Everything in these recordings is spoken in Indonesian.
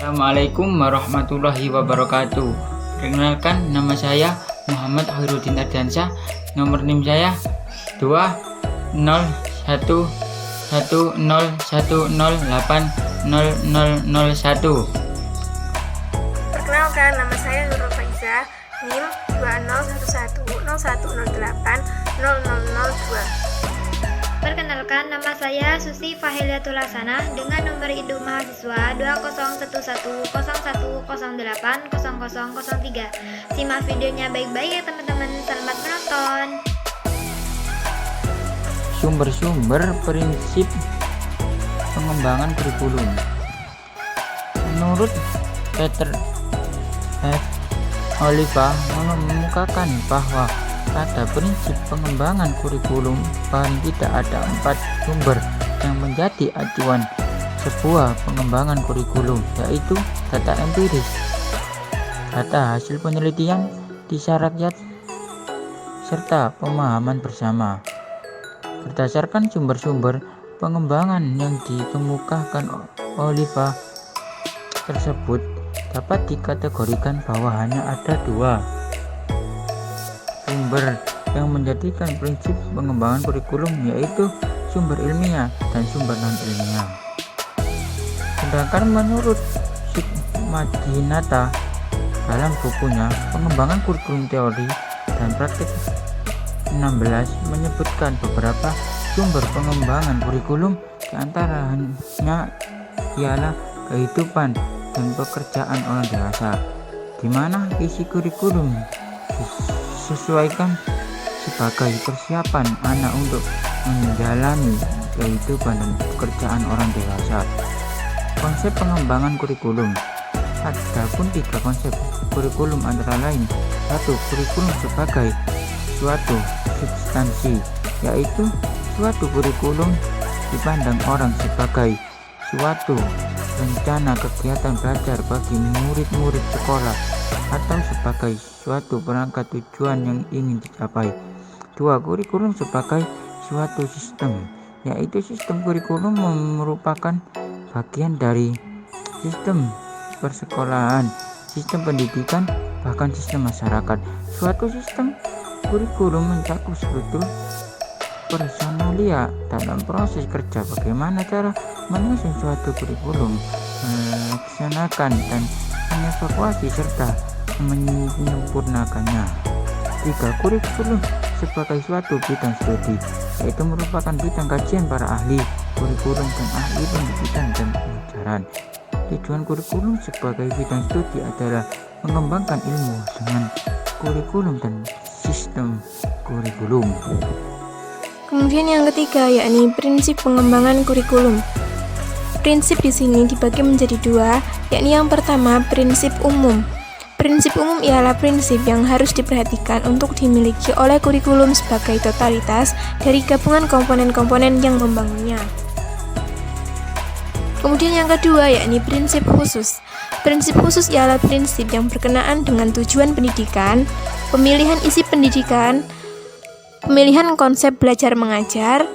Assalamualaikum warahmatullahi wabarakatuh. Perkenalkan, nama saya Muhammad Khairuddin Ardiansyah. Nomor NIM saya 20110108001. Perkenalkan, nama saya Nurul Faiza, NIM 20110101080002. Perkenalkan, nama saya Susi Fahiliatul Hasanah dengan nomor induk mahasiswa 201101080003. Simak videonya baik-baik ya teman-teman. Selamat menonton. Sumber-sumber prinsip pengembangan kurikulum. Menurut Peter F. Oliva mengemukakan bahwa pada prinsip pengembangan kurikulum paling tidak ada 4 sumber yang menjadi acuan sebuah pengembangan kurikulum, yaitu data empiris, data hasil penelitian, kisah rakyat, serta pemahaman bersama. Berdasarkan sumber-sumber pengembangan yang dikemukakan Oliva tersebut, dapat dikategorikan bahwa hanya ada 2 sumber yang menjadikan prinsip pengembangan kurikulum, yaitu sumber ilmiah dan sumber non-ilmiah. Sedangkan menurut Sukmadinata dalam bukunya Pengembangan Kurikulum Teori dan Praktik 16 menyebutkan beberapa sumber pengembangan kurikulum, diantaranya ialah kehidupan dan pekerjaan orang dewasa, di mana isi kurikulum disesuaikan sebagai persiapan anak untuk menjalani kehidupan dan pekerjaan orang dewasa. Konsep pengembangan kurikulum. Adapun 3 konsep kurikulum antara lain: 1. Kurikulum sebagai suatu substansi, yaitu suatu kurikulum dipandang orang sebagai suatu rencana kegiatan belajar bagi murid-murid sekolah atau sebagai suatu perangkat tujuan yang ingin dicapai. 2. Kurikulum sebagai suatu sistem, yaitu sistem kurikulum merupakan bagian dari sistem persekolahan, sistem pendidikan, bahkan sistem masyarakat. Suatu sistem kurikulum mencakup struktur personalia dalam proses kerja, bagaimana cara menyusun suatu kurikulum, melaksanakan dan mengevaluasi serta menyempurnakannya. 3. Kurikulum sebagai suatu bidang studi, yaitu merupakan bidang kajian para ahli kurikulum dan ahli pendidikan dan pengajaran. Tujuan kurikulum sebagai bidang studi adalah mengembangkan ilmu dengan kurikulum dan sistem kurikulum. Kemudian yang ketiga, yakni prinsip pengembangan kurikulum. Prinsip di sini dibagi menjadi 2, yakni yang pertama prinsip umum. Prinsip umum ialah prinsip yang harus diperhatikan untuk dimiliki oleh kurikulum sebagai totalitas dari gabungan komponen-komponen yang membangunnya. Kemudian yang kedua, yakni prinsip khusus. Prinsip khusus ialah prinsip yang berkenaan dengan tujuan pendidikan, pemilihan isi pendidikan, pemilihan konsep belajar mengajar,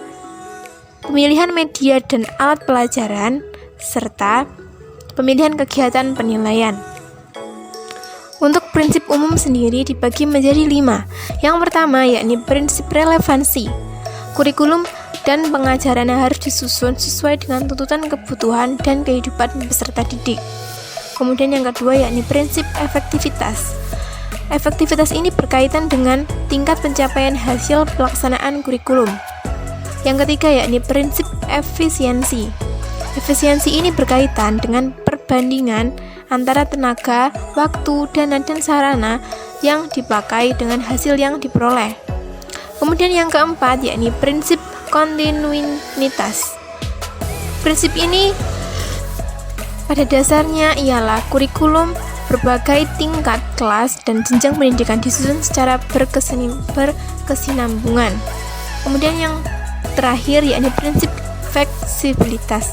pemilihan media dan alat pelajaran, serta pemilihan kegiatan penilaian. Untuk prinsip umum sendiri dibagi menjadi 5. Yang pertama, yakni prinsip relevansi. Kurikulum dan pengajaran harus disusun sesuai dengan tuntutan kebutuhan dan kehidupan peserta didik. Kemudian yang kedua, yakni prinsip efektivitas. Efektivitas ini berkaitan dengan tingkat pencapaian hasil pelaksanaan kurikulum. Yang ketiga, yakni prinsip efisiensi. Efisiensi ini berkaitan dengan perbandingan antara tenaga, waktu, dana, dan sarana yang dipakai dengan hasil yang diperoleh. Kemudian yang keempat, yakni prinsip kontinuitas. Prinsip ini pada dasarnya ialah kurikulum berbagai tingkat kelas dan jenjang pendidikan disusun secara berkesinambungan. Kemudian yang terakhir, yakni prinsip fleksibilitas.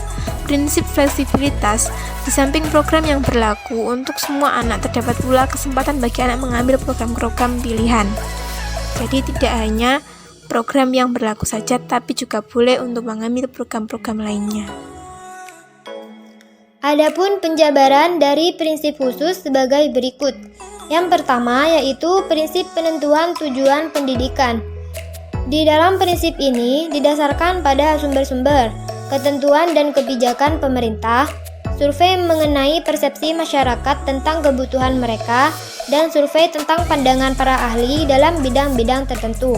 Prinsip fleksibilitas, di samping program yang berlaku untuk semua anak, terdapat pula kesempatan bagi anak mengambil program-program pilihan. Jadi tidak hanya program yang berlaku saja, tapi juga boleh untuk mengambil program-program lainnya. Adapun penjabaran dari prinsip khusus sebagai berikut. Yang pertama yaitu prinsip penentuan tujuan pendidikan. Di dalam prinsip ini didasarkan pada sumber-sumber, ketentuan dan kebijakan pemerintah, survei mengenai persepsi masyarakat tentang kebutuhan mereka, dan survei tentang pandangan para ahli dalam bidang-bidang tertentu.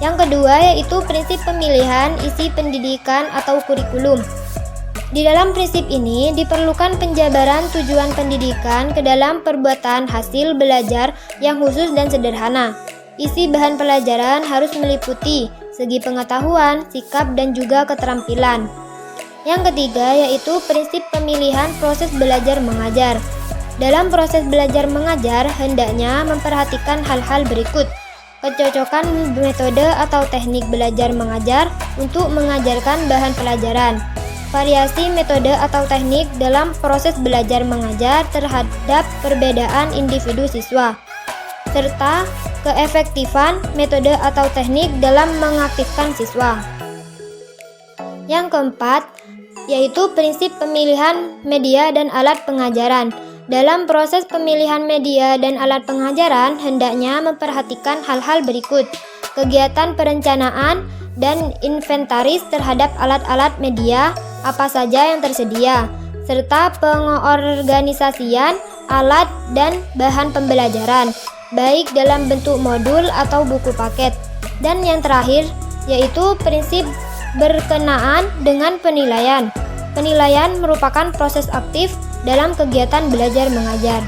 Yang kedua yaitu prinsip pemilihan isi pendidikan atau kurikulum. Di dalam prinsip ini diperlukan penjabaran tujuan pendidikan ke dalam perbuatan hasil belajar yang khusus dan sederhana. Isi bahan pelajaran harus meliputi segi pengetahuan, sikap, dan juga keterampilan. Yang ketiga yaitu prinsip pemilihan proses belajar mengajar. Dalam proses belajar mengajar hendaknya memperhatikan hal-hal berikut. Kecocokan metode atau teknik belajar mengajar untuk mengajarkan bahan pelajaran. Variasi metode atau teknik dalam proses belajar mengajar terhadap perbedaan individu siswa, serta keefektifan metode atau teknik dalam mengaktifkan siswa. Yang keempat, yaitu prinsip pemilihan media dan alat pengajaran. Dalam proses pemilihan media dan alat pengajaran, hendaknya memperhatikan hal-hal berikut: kegiatan perencanaan dan inventaris terhadap alat-alat media apa saja yang tersedia, serta pengorganisasian alat dan bahan pembelajaran, baik dalam bentuk modul atau buku paket. Dan yang terakhir yaitu prinsip berkenaan dengan penilaian. Penilaian merupakan proses aktif dalam kegiatan belajar mengajar.